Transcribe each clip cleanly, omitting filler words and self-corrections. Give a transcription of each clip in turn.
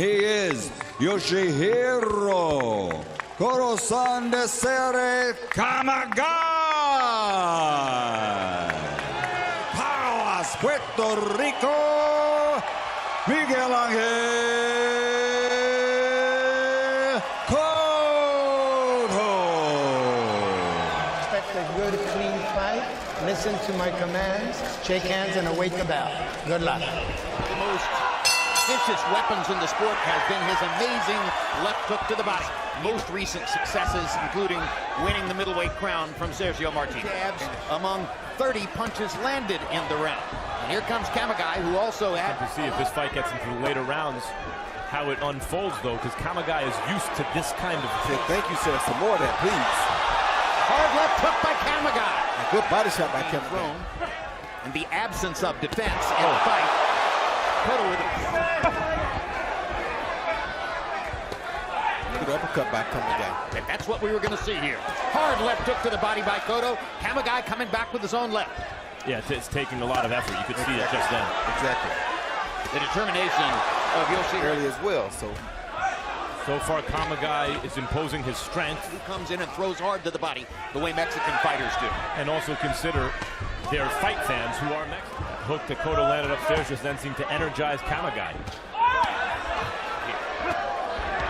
He is Yoshihiro Corazon de Cere Kamegai. Palace, Puerto Rico, Miguel Cotto. Expect a good, clean fight. Listen to my commands, shake hands, and await the bell. Good luck. The most vicious weapons in the sport has been his amazing left hook to the body. Most recent successes, including winning the middleweight crown from Sergio Martinez. Jabs among 30 punches landed in the round. And here comes Kamegai, who also had to see if this fight gets into the later rounds, how it unfolds, though, because Kamegai is used to this kind of thing. Thank you, sir. Some more of that, please. Hard left hook by Kamegai. A good body shot by Kamegai. In the absence of defense in the fight, Cotto with a good uppercut by Kamegai. And that's what we were going to see here. Hard left hook to the body by Cotto. Kamegai coming back with his own left. Yeah, it's taking a lot of effort. You could see it just then. Exactly. The determination of Yoshihiro early as well. So far, Kamegai is imposing his strength. He comes in and throws hard to the body, the way Mexican fighters do. And also consider their fight fans who are Mexican. Hook that Cotto landed upstairs just then seemed to energize Kamegai.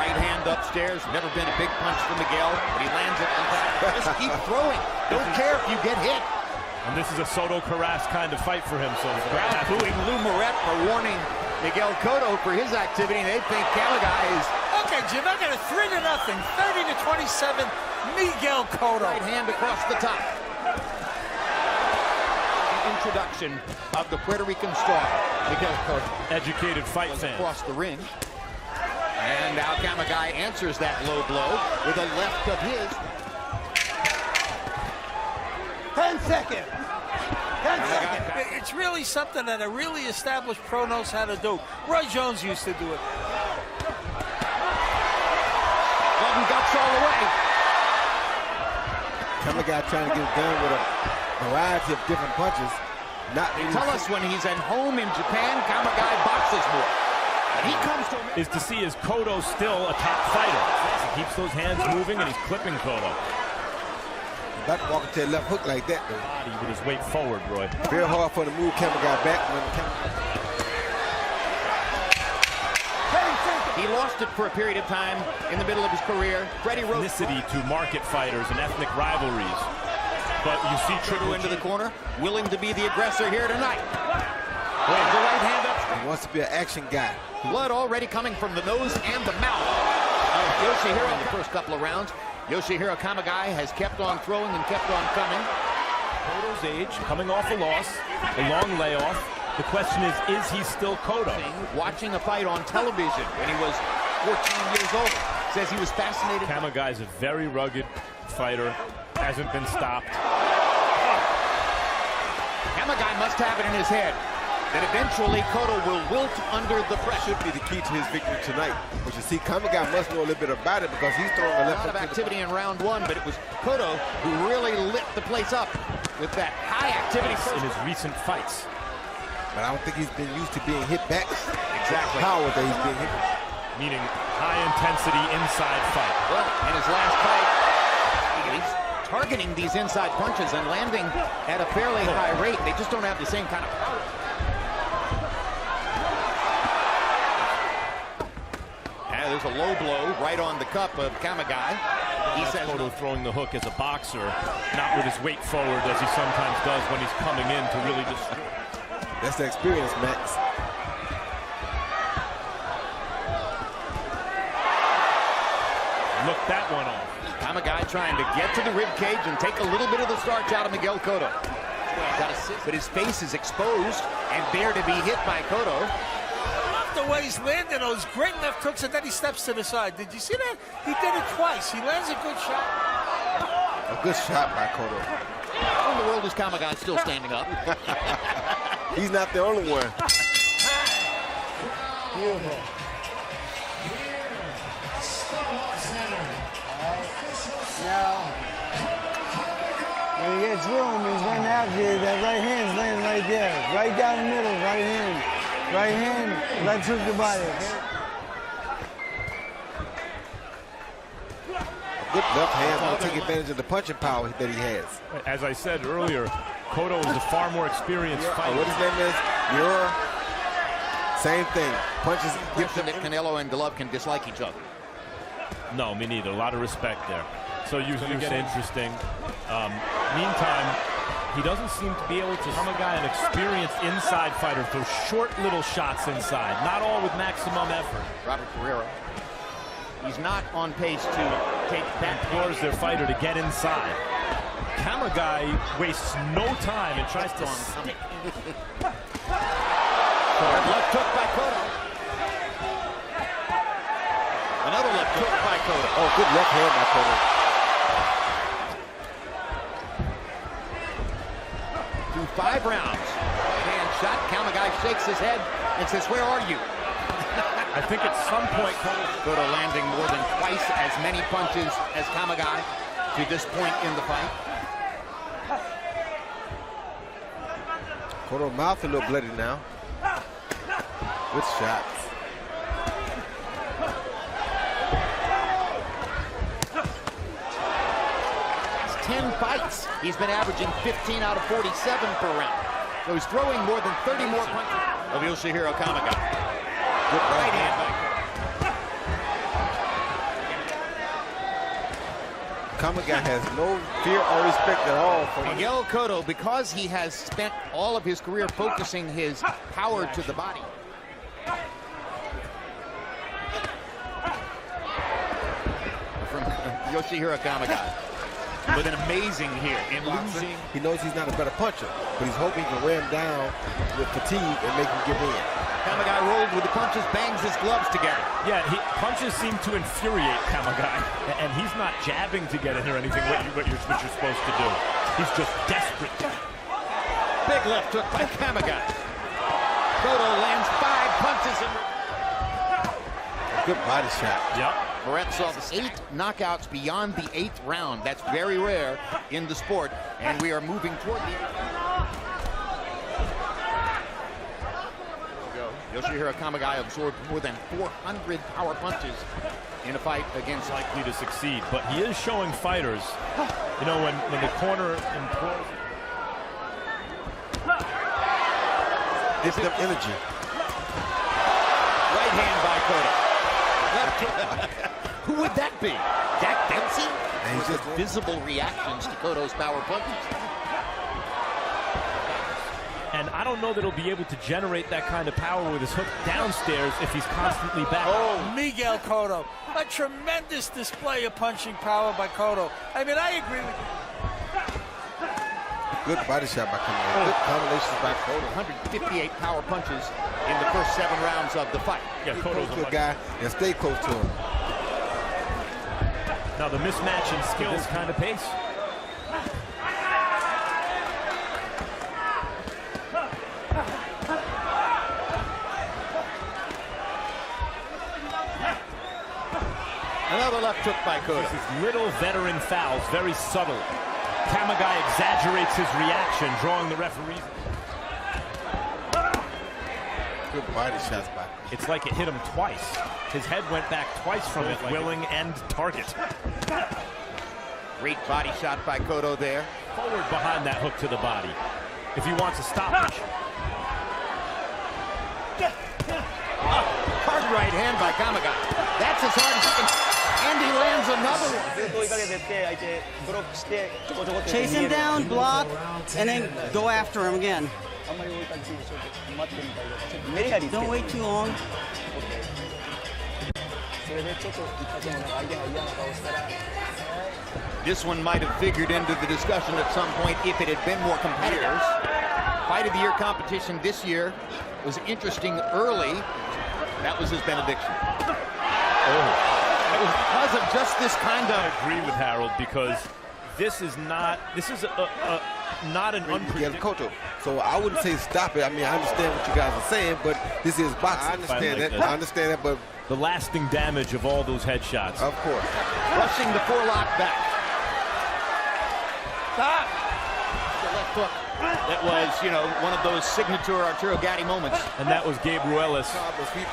Right hand upstairs. Never been a big punch for Miguel, but he lands it on top. Just keep throwing. Don't care if you get hit. And this is a Soto Carras kind of fight for him. So the crowd booing Lou Moret for warning Miguel Cotto for his activity. They think Kamegai is... Okay, Jim, I got a 3-0, 30-27, Miguel Cotto. Right hand across the top. The introduction of the Puerto Rican star, Miguel Cotto. Educated fight fan. Across the ring. And now Kamegai answers that low blow with a left of his. 10 seconds. 10 seconds. It's really something that a really established pro knows how to do. Roy Jones used to do it. Golden guts all the way. Kamegai trying to get it done with a variety of different punches. Tell us when he's at home in Japan, Kamegai boxes more. And he comes to... Is to see is Cotto still a top fighter. He keeps those hands moving and he's clipping Cotto. About to walk into a left hook like that, though. Body with his weight forward, Roy. Very hard for him to move Kamegai back. He lost it for a period of time in the middle of his career. Freddie wrote... Ethnicity to market fighters and ethnic rivalries. But you see Triple into the corner, willing to be the aggressor here tonight. The right hand up. He wants to be an action guy. Blood already coming from the nose and the mouth of Yoshihiro in the first couple of rounds. Yoshihiro Kamegai has kept on throwing and kept on coming. Cotto's age, coming off a loss, a long layoff. The question is he still Cotto? Watching a fight on television when he was 14 years old. Says he was fascinated. Kamegai's a very rugged fighter. Hasn't been stopped. Kamegai must have it in his head that eventually Cotto will wilt under the pressure. Should be the key to his victory tonight. But you see, Kamegai must know a little bit about it because he's throwing a left hook. A lot of activity in round one, but it was Cotto who really lit the place up with that high activity in his recent fights. But I don't think he's been used to being hit back. Exactly. Power that he's being hit. Meaning high intensity inside fight. Well, in his last fight, he's targeting these inside punches and landing at a fairly high rate. They just don't have the same kind of power. And there's a low blow right on the cup of Kamegai. He says Cotto throwing the hook as a boxer, not with his weight forward as he sometimes does when he's coming in to really destroy. That's the experience, Max. Look that one off. Kamegai trying to get to the rib cage and take a little bit of the starch out of Miguel Cotto. But his face is exposed and there to be hit by Cotto. I love the way he's landing those great left hooks and then he steps to the side. Did you see that? He did it twice. He lands a good shot. A good shot by Cotto. How in the world is Kamegai still standing up? He's not the only one. Beautiful. Now, when he gets room, he's running after you. That right hand's laying right there. Right down the middle, right hand. Right hand, left hook the body. Okay? left hand will take advantage of the punching power that he has. As I said earlier, Cotto is a far more experienced fighter. What his name is? Same thing. Punches. That Canelo and Golovkin dislike each other. No, me neither. A lot of respect there. So you get interesting. Meantime, he doesn't seem to be able to. Kamegai, an experienced inside fighter, throws short little shots inside, not all with maximum effort. Robert Ferreira. He's not on pace to take that. Implores their fighter to get inside. Kamegai wastes no time and tries to stick. Left hook by Cotto. Another left hook by Cotto. Oh, good left hand by Cotto. Through 5 rounds. Hand shot. Kamegai shakes his head and says, "Where are you?" I think at some point, Cotto landing more than twice as many punches as Kamegai to this point in the fight. Cotto's mouth a little bloody now. Good shots. It's 10 fights. He's been averaging 15 out of 47 per round. So he's throwing more than 30 more punches of Yoshihiro Kamegai. Good right hand by Kamegai has no fear or respect at all for Miguel Cotto, because he has spent all of his career focusing his power to the body. From Yoshihiro Kamegai. With an amazing here in losing. He knows he's not a better puncher, but he's hoping he can wear him down with fatigue and make him give in. Kamegai rolled with the punches, bangs his gloves together. Yeah, punches seem to infuriate Kamegai, and he's not jabbing to get in or anything, what you're supposed to do. He's just desperate. Big left hook by Kamegai. Cotto lands 5 punches. Good body shot. Yep. Moret saw 8 knockouts beyond the 8th round. That's very rare in the sport, and we are moving toward the 8th. Yoshihiro Kamegai absorbed more than 400 power punches in a fight against. Likely to succeed, but he is showing fighters, you know, when the corner implores. Gives them energy. Right hand by Cotto. Who would that be? Jack Dempsey? And he's just Visible reactions to Cotto's power punches. And I don't know that he'll be able to generate that kind of power with his hook downstairs if he's constantly back. Oh, Miguel Cotto. A tremendous display of punching power by Cotto. I mean, I agree with you. good body shot by Kamegai. Good combinations by Cotto. 158 power punches in the first 7 rounds of the fight. Yeah, Stay Cotto's close to a guy and stay close to him. Now the mismatch in skills kind of pace. Another left hook by Cotto. This is little veteran fouls, very subtle. Kamegai exaggerates his reaction, drawing the referees. Good body shots by. It's like it hit him twice. His head went back twice from it, willing and target. Great body shot by Cotto there. Forward behind that hook to the body, if he wants a stoppage. Hard right hand by Kamegai. That's as hard as he can. And he lands another one. Chase him down, block, and then go after him again. Don't wait too long. This one might have figured into the discussion at some point if it had been more competitors. Fight of the Year competition this year was interesting early. That was his benediction. Oh. It was because of just this kind of... I agree with Harold, because this is not an unpredictable... Cotto. So I wouldn't say stop it. I mean, I understand what you guys are saying, but this is boxing. I understand that. I understand that, but... The lasting damage of all those headshots. Of course. Rushing the forelock back. Stop! The left hook. That was, you know, one of those signature Arturo Gatti moments. And that was Gabe Ruelas.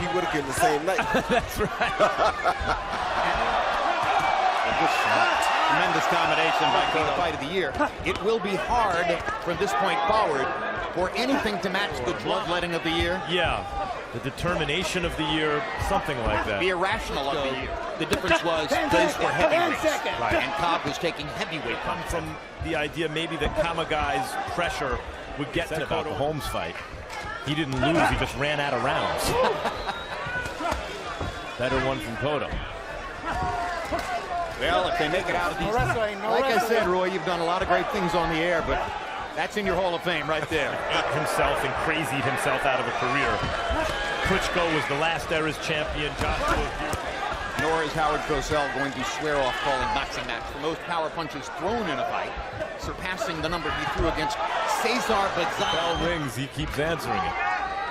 He would have given the same night. That's right. Good shot. Tremendous combination by being the fight of the year. It will be hard from this point forward for anything to match the bloodletting of the year. Yeah, the determination of the year, something like that. The irrational of the year. The difference was those were heavyweights. Right. And Cobb was taking heavyweight. Come from the idea maybe that Kamegai's pressure would get to Cotto. The Holmes fight. He didn't lose, he just ran out of rounds. Better one from Cotto. Well, if they make it out of these... Like I said, Roy, you've done a lot of great things on the air, but that's in your Hall of Fame right there. Ate himself and crazied himself out of a career. Klitschko was the last era's champion. Nor is Howard Cosell going to swear off calling boxing match for most power punches thrown in a fight, surpassing the number he threw against Cesar Bazan. Bell rings, he keeps answering it.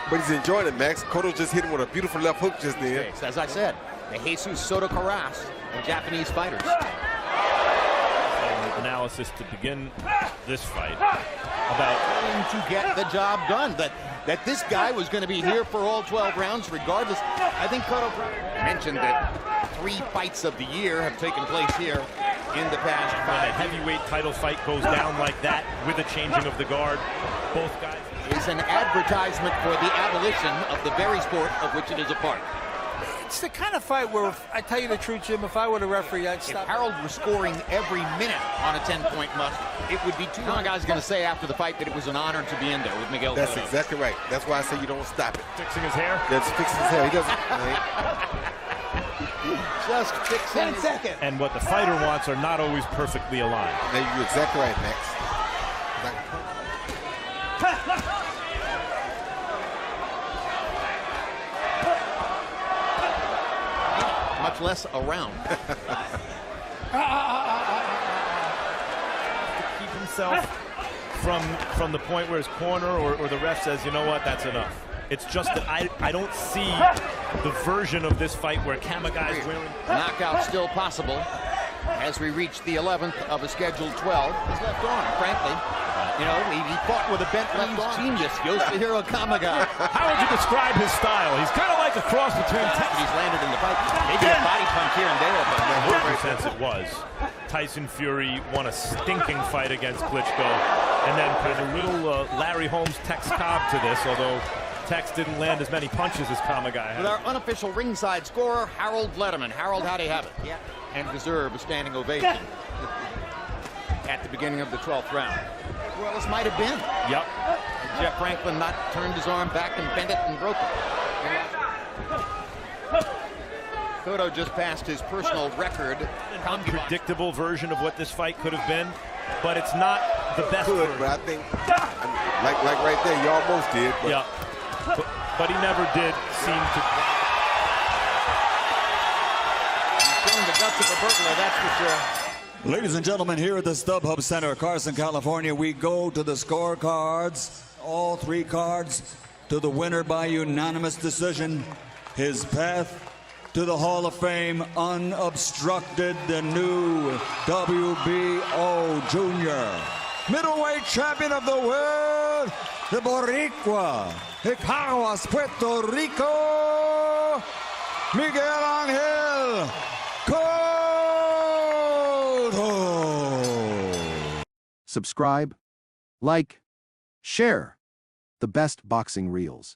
But he's enjoying it, Max. Cotto just hit him with a beautiful left hook just then. Okay, so as I said, the Jesus Soto Caras of Japanese fighters. Analysis to begin this fight about trying to get the job done. That this guy was going to be here for all 12 rounds regardless. I think Cotto mentioned that 3 fights of the year have taken place here in the past 5. When a heavyweight title fight goes down like that with a changing of the guard, both guys... is an advertisement for the abolition of the very sport of which it is a part. It's the kind of fight where, I tell you the truth, Jim, if I were the referee, I'd stop. If Harold were scoring every minute on a 10-point must, it would be too long. Guys going to say after the fight that it was an honor to be in there with Miguel Cotto. That's exactly right. That's why I say you don't stop it. Fixing his hair? That's fixing his hair. He doesn't. Just fixing 10 seconds. And what the fighter wants are not always perfectly aligned. Now, you're exactly right, Max. Much less around. To keep himself from the point where his corner or the ref says, you know what, that's enough. It's just that I don't see the version of this fight where Kamegai is wearing... Knockout still possible as we reach the 11th of a scheduled 12. His left arm, frankly. You know, he fought with a bent left arm. Genius, Yoshihiro Kamegai. How would you describe his style? He's kind of like a cross between... He's landed in the fight. Maybe a body punch here and there, but in the sense it was. Tyson Fury won a stinking fight against Klitschko, and then put a little Larry Holmes Tex Cobb to this, although Tex didn't land as many punches as Kamegai had. With our unofficial ringside scorer, Harold Letterman. Harold, how'd he have it? Yeah. And deserve a standing ovation at the beginning of the 12th round. Well, this might have been. Yep. Jeff Franklin not turned his arm back and bent it and broke it. Cotto just passed his personal record. An unpredictable version of what this fight could have been, but it's not the best Good, version. but I think, like right there, you almost did. But yeah. But he never did seem to. He's showing the guts of a burglar, that's for sure. Ladies and gentlemen, here at the StubHub Center, Carson, California, we go to the scorecards. All 3 cards to the winner by unanimous decision. His path to the Hall of Fame unobstructed, the new WBO Junior middleweight champion of the world, the Boricua, Icaguas, Puerto Rico, Miguel Angel Cotto. Subscribe, like, share the best boxing reels.